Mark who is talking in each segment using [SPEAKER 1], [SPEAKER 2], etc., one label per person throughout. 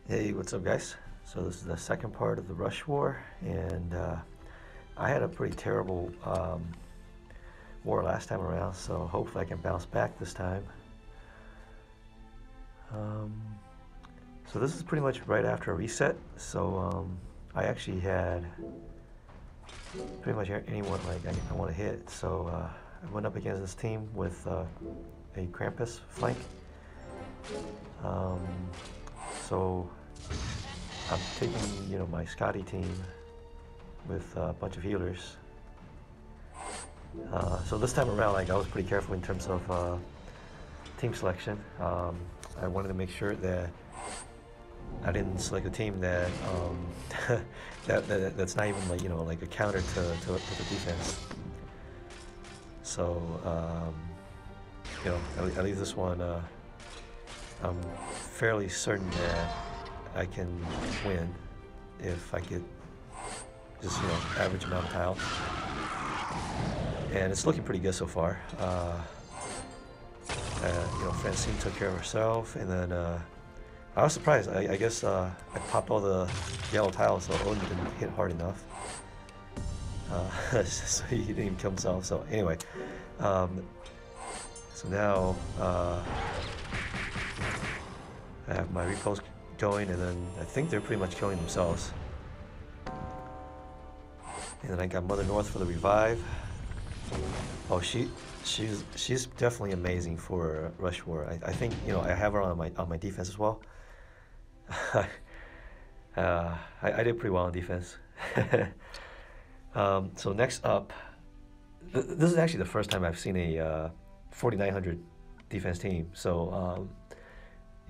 [SPEAKER 1] Hey, what's up, guys? So this is the second part of the Rush War, and I had a pretty terrible war last time around, so hopefully I can bounce back this time. Um, so this is pretty much right after a reset, so I actually had pretty much anyone I want to hit, so I went up against this team with a Krampus flank. Um, so I'm taking, my Scotty team with a bunch of healers. So this time around, I was pretty careful in terms of team selection. I wanted to make sure that I didn't select a team that that's not even like a counter to the defense. So at least this one, I'm fairly certain that I can win if I get just average amount of tiles, and it's looking pretty good so far. Francine took care of herself, and then I was surprised. I guess I popped all the yellow tiles, so Odin didn't hit hard enough. So he didn't even kill himself. So anyway, so now I have my repos going, and then I think they're pretty much killing themselves. And then I got Mother North for the revive. Oh, she's definitely amazing for Rush War. I think I have her on my defense as well. I did pretty well on defense. So next up, this is actually the first time I've seen a 4900 defense team. So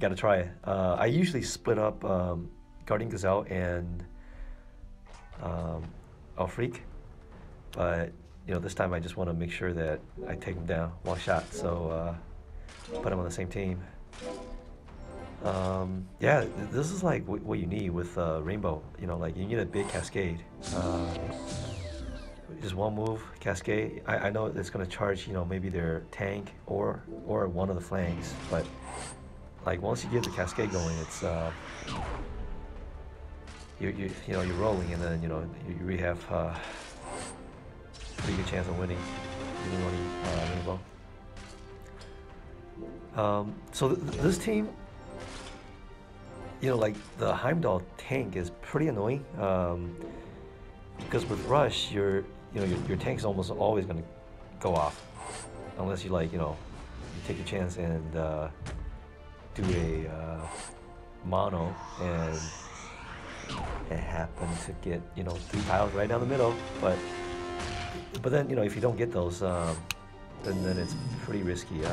[SPEAKER 1] gotta try it. I usually split up Guardian Gazelle and Freak, but this time I just want to make sure that I take him down one shot. So put him on the same team. Yeah, this is like what you need with Rainbow. Like you need a big cascade. Just one move, cascade. I know it's gonna charge maybe their tank or one of the flanks, but like once you get the cascade going, it's you're rolling, and then you really have pretty good chance of winning, even running Rainbow. So this team, like the Heimdall tank is pretty annoying, because with Rush, your tank's almost always gonna go off, unless you you take a chance and do a mono, and it happened to get 3 tiles right down the middle, but then if you don't get those, then it's pretty risky.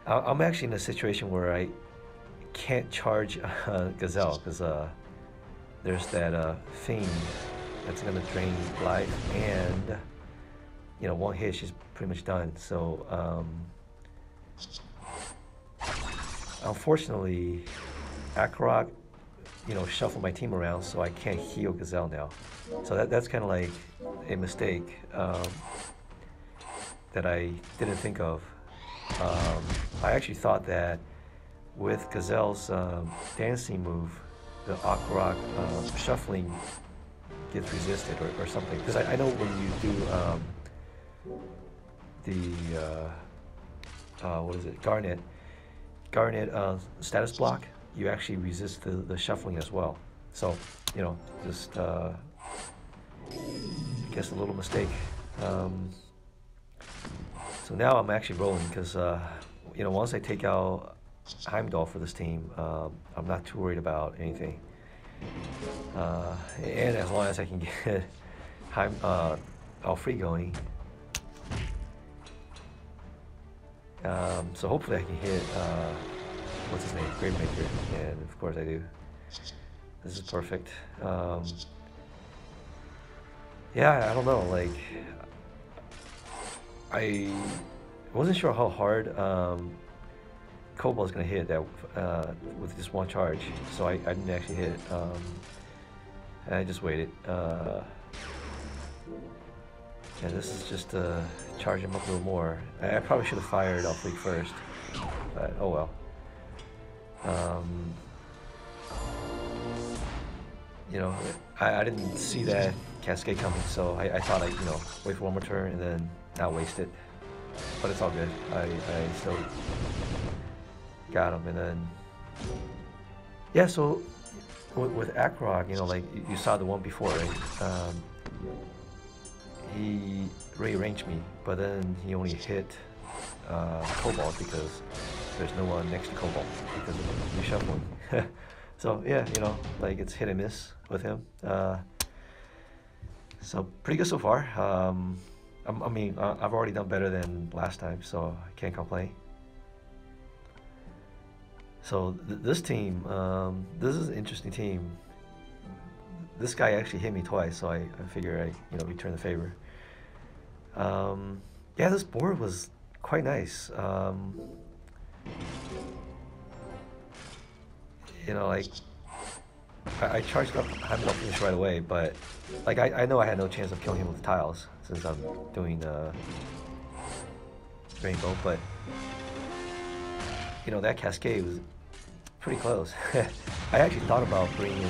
[SPEAKER 1] I'm actually in a situation where I can't charge Gazelle, because there's that Fiend that's gonna drain life, and one hit she's pretty much done. So unfortunately, Akrok shuffle my team around, so I can't heal Gazelle now. So that's kind of like a mistake that I didn't think of. I actually thought that with Gazelle's dancing move, the Akrok shuffling gets resisted or something. Because I know when you do what is it, Garnet status block, you actually resist the shuffling as well. So just I guess a little mistake. So now I'm actually rolling, because once I take out Heimdall for this team, I'm not too worried about anything. And as long as I can get Alfred going, so hopefully I can hit what's his name, Gravemaker, and of course I do. This is perfect. Yeah, I don't know, like I wasn't sure how hard Cobalt's gonna hit that with just one charge, so I didn't actually hit it. And I just waited. And this is just to charge him up a little more. I probably should have fired off League first, but oh well. you know, I didn't see that cascade coming, so I thought I'd, you know, wait for one more turn and then not waste it. But it's all good. I still got him, and then yeah. So with Akrog, you know, like you saw the one before, right? He rearranged me, but then he only hit Cobalt because there's no one next to Cobalt because of the reshuffling. So yeah, you know, like it's hit and miss with him. So pretty good so far. I mean, I've already done better than last time, so I can't complain. So this team, this is an interesting team. This guy actually hit me twice, so I figure I, you know, return the favor. Yeah, this board was quite nice. You know, like I charged up Heimdall finish right away, but like I know I had no chance of killing him with tiles since I'm doing Rainbow, but you know, that cascade was pretty close. I actually thought about bringing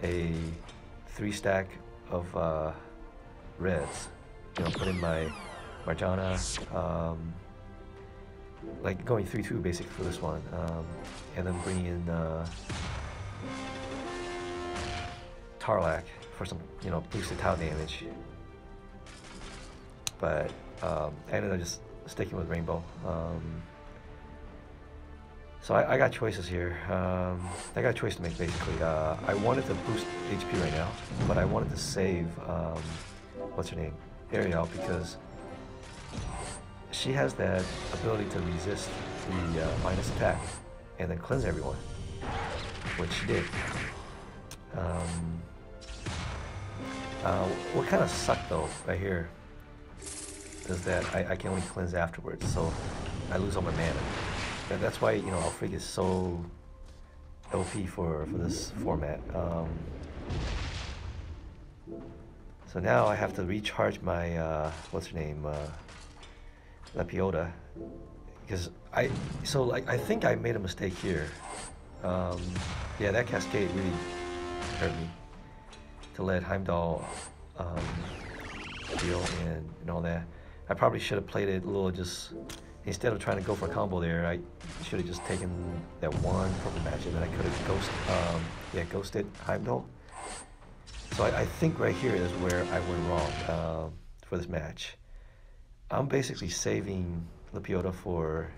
[SPEAKER 1] a 3-stack of reds, you know, put in my Marjana, like going 3-2 basically for this one, and then bring in Tarlac for some, you know, boosted tile damage. But I ended up just sticking with Rainbow. So I got choices here. I got a choice to make basically. I wanted to boost HP right now, but I wanted to save, what's her name? Ariel, because she has that ability to resist the minus attack and then cleanse everyone, which she did. What kind of sucked though, right here, is that I can only cleanse afterwards, so I lose all my mana. And that's why, you know, Alfreak is so OP for this format. So now I have to recharge my, what's her name, Lepiota, because I think I made a mistake here. Yeah, that cascade really hurt me to let Heimdall deal and all that. I probably should have played it a little, just instead of trying to go for a combo there. I should have just taken that one purple magic, and then I could have ghosted Heimdall. So I think right here is where I went wrong for this match. I'm basically saving Lepiota for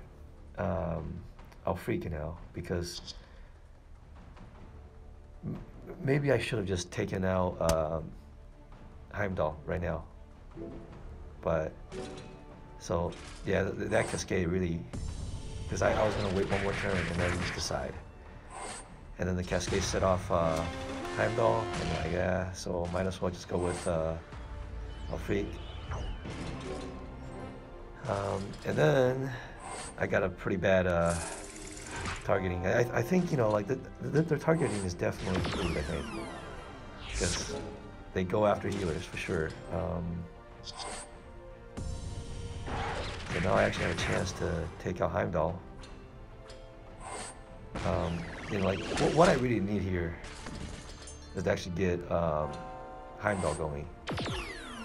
[SPEAKER 1] Alfreak now, because maybe I should have just taken out Heimdall right now. But so yeah, that cascade really, because I was gonna wait one more turn and then just decide. And then the cascade set off Heimdall, and I'm like, yeah, so might as well just go with Alfreak. And then I got a pretty bad targeting. I think, you know, like their targeting is definitely improved, I think, because they go after healers for sure. So now I actually have a chance to take out Heimdall. You know, like what I really need here is to actually get Heimdall going,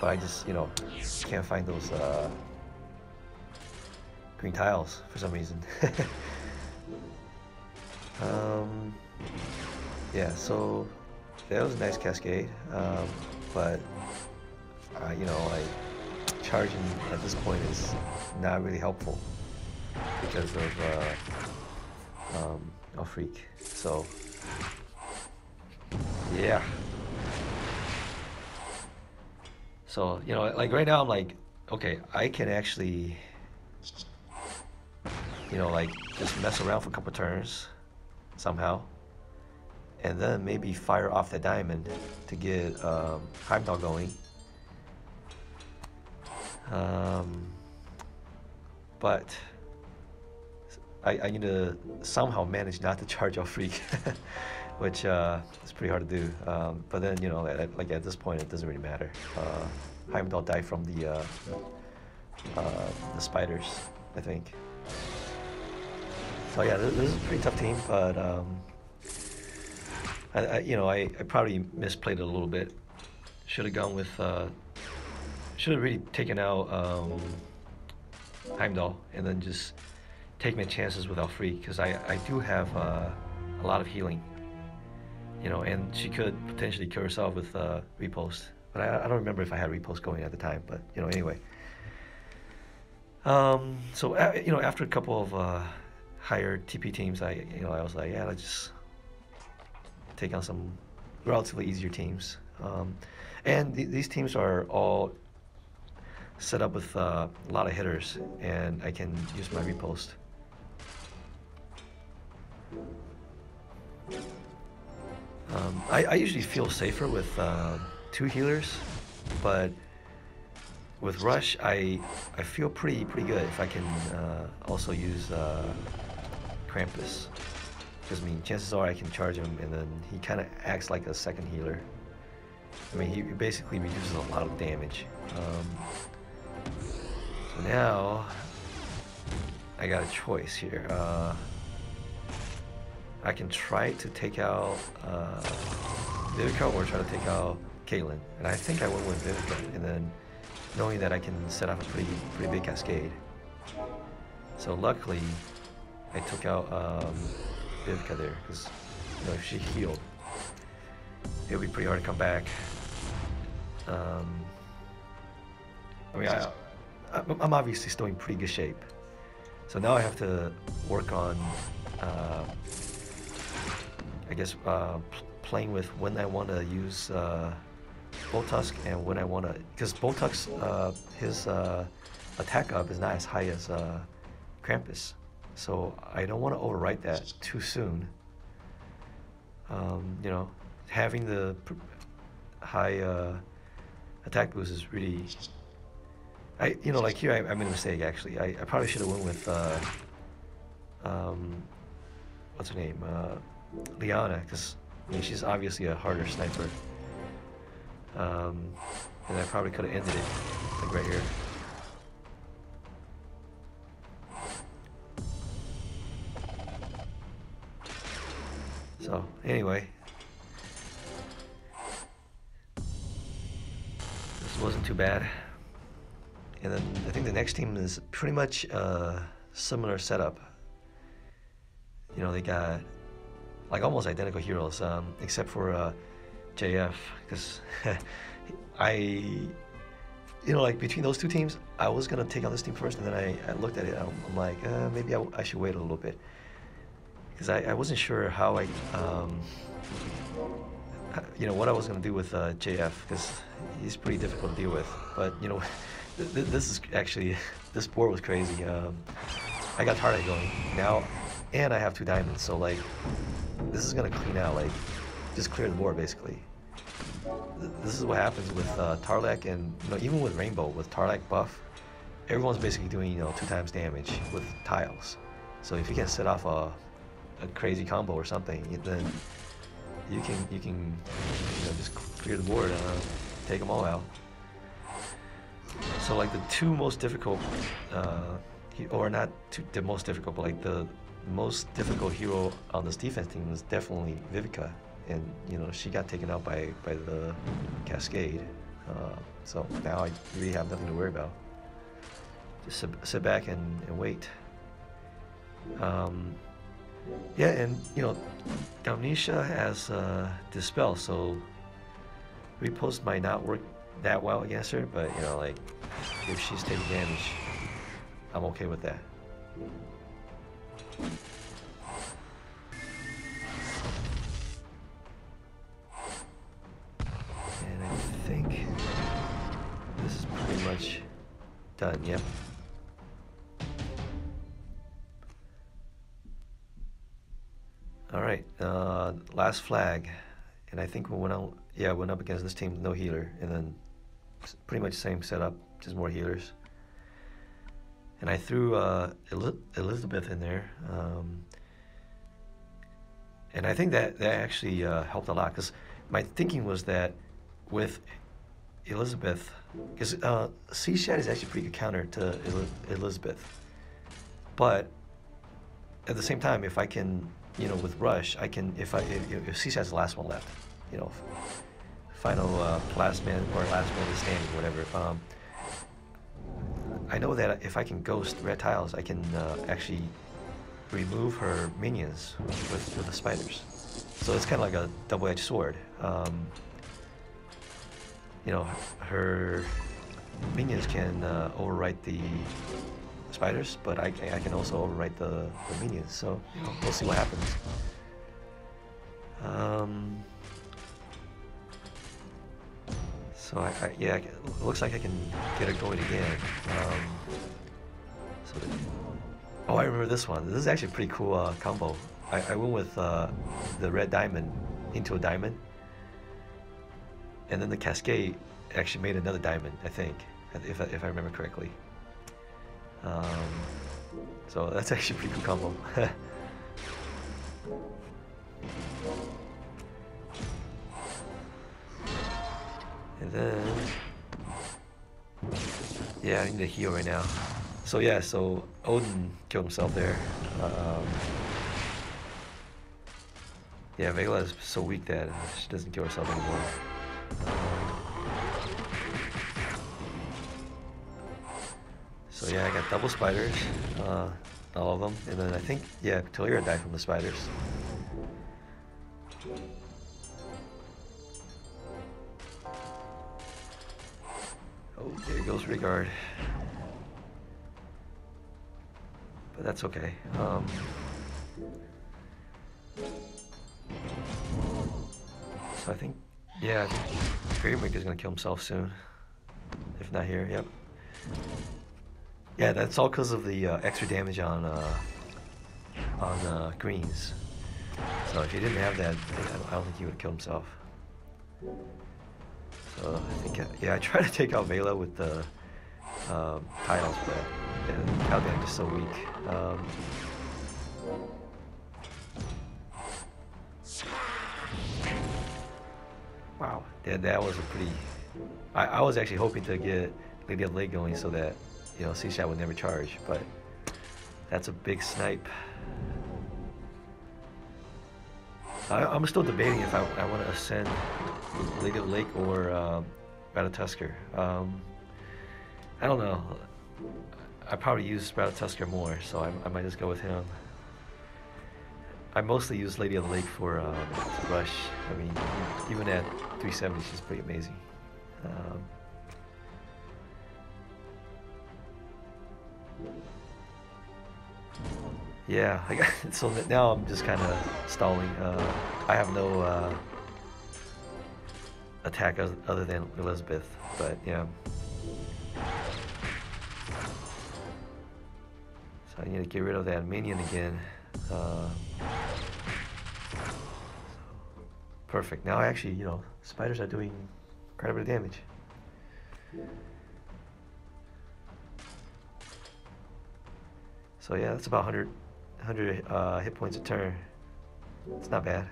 [SPEAKER 1] but I just, you know, can't find those green tiles for some reason. Yeah, so that was a nice cascade, but you know, like charging at this point is not really helpful because of Alfreak. So yeah. So, you know, like right now I'm like, okay, I can actually, you know, like just mess around for a couple turns somehow, and then maybe fire off the diamond to get Heimdall going. But I need to somehow manage not to charge Alfreak, which is pretty hard to do. But then, you know, like at this point, it doesn't really matter. Heimdall died from the spiders, I think. So yeah, this is a pretty tough team, but I probably misplayed it a little bit. Should have gone with, should have really taken out Heimdall and then just take my chances with Alfred because I do have a lot of healing, and she could potentially kill herself with repost. But I don't remember if I had repost going at the time. But anyway. So after a couple of higher TP teams, I was like, yeah, let's just take on some relatively easier teams. And these teams are all set up with a lot of hitters, and I can use my repost. I usually feel safer with 2 healers, but with Rush, I feel pretty good if I can also use Krampus. Because chances are I can charge him, and then he kind of acts like a second healer. He basically reduces a lot of damage. So now I got a choice here. I can try to take out Vivica or try to take out Caitlyn, and I think I went with Vivica, and then knowing that I can set off a pretty big cascade. So luckily, I took out Vivica there because if she healed, it would be pretty hard to come back. I'm obviously still in pretty good shape. So now I have to work on, I guess, playing with when I want to use Boltusk and when I want to, because Boltusk, his attack up is not as high as Krampus. So I don't want to overwrite that too soon. Having the high attack boost is really, like here I made a mistake actually. I probably should have went with what's her name, Liana, because she's obviously a harder sniper. And I probably could have ended it like right here. So anyway, this wasn't too bad. And then I think the next team is pretty much a similar setup. They got like almost identical heroes, except for JF, because like between those 2 teams, I was gonna take on this team first, and then I looked at it. I'm like, maybe I should wait a little bit, because I wasn't sure how what I was gonna do with JF, because he's pretty difficult to deal with. But this is actually, this board was crazy. I got Tarlet going now, and I have 2 diamonds, so like this is gonna clean out, like just clear the board basically. This is what happens with Tarlek, and even with Rainbow, with Tarlek buff, everyone's basically doing 2 times damage with tiles. So if you can set off a crazy combo or something, then you can just clear the board and take them all out. So like the 2 most difficult, or not the most difficult, but like the most difficult hero on this defense team was definitely Vivica. And she got taken out by the cascade, so now I really have nothing to worry about. Just sit back and wait. Yeah, and Amnesia has Dispel, so repost might not work that well against her, but like if she's taking damage, I'm okay with that. I think this is pretty much done, yep. Alright, last flag. And I think we went up against this team with no healer, and then pretty much same setup, just more healers. And I threw Elizabeth in there. And I think that actually helped a lot, because my thinking was that with Elizabeth, because Seashad is actually a pretty good counter to Elizabeth, but at the same time, if I can you know, with Rush, I can, if CC has the last one left, you know, final last man or last man standing, whatever. I know that if I can ghost red tiles, I can actually remove her minions with the spiders. So it's kind of like a double-edged sword. You know, her minions can overwrite the spiders, but I can also overwrite the minions. So you know, we'll see what happens. So yeah, it looks like I can get her going again. Oh, I remember this one. This is actually a pretty cool combo. I went with the red diamond into a diamond, and then the cascade actually made another diamond, I think, if I remember correctly. So that's actually a pretty cool combo. And then, yeah, I need to heal right now. So yeah, so Odin killed himself there. Yeah, Vela is so weak that she doesn't kill herself anymore. So yeah, I got double spiders, all of them, and then I think, yeah, Talira died from the spiders. Oh, there goes Rigard. But that's okay. So I think, yeah, I think Greenwing is gonna kill himself soon. If not here, yep. Yeah, that's all because of the extra damage on greens. So if he didn't have that, I don't think he would have killed himself. So I think, yeah, I try to take out Vela with the tiles, but yeah, Caliban is just so weak. Wow, yeah, that was a pretty. I was actually hoping to get Lady of the Lake going so that, you know, C-Shot would never charge, but that's a big snipe. I'm still debating if I want to ascend Lady of the Lake or Ratatusker. I don't know. I probably use Ratatusker more, so I might just go with him. I mostly use Lady of the Lake for Rush. I mean, even at 370, she's pretty amazing. Yeah, so now I'm just kind of stalling. I have no attack other than Elizabeth, but yeah. So I need to get rid of that minion again. Perfect. Now actually, you know, spiders are doing quite a bit of damage. So yeah, that's about 100 hit points a turn. It's not bad.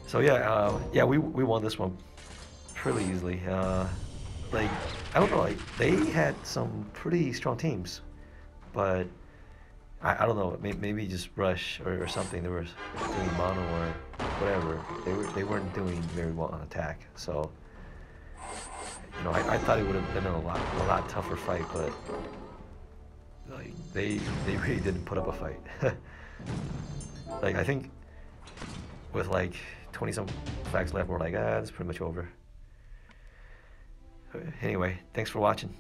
[SPEAKER 1] So yeah, yeah, we won this one pretty easily. Like, I don't know, like they had some pretty strong teams, but I don't know, maybe just Rush or something. They were doing mono or whatever. They weren't doing very well on attack. So, you know, I thought it would have been a lot tougher fight, but like they really didn't put up a fight. Like I think with like 20-some flags left, we're like, it's pretty much over. Anyway, thanks for watching.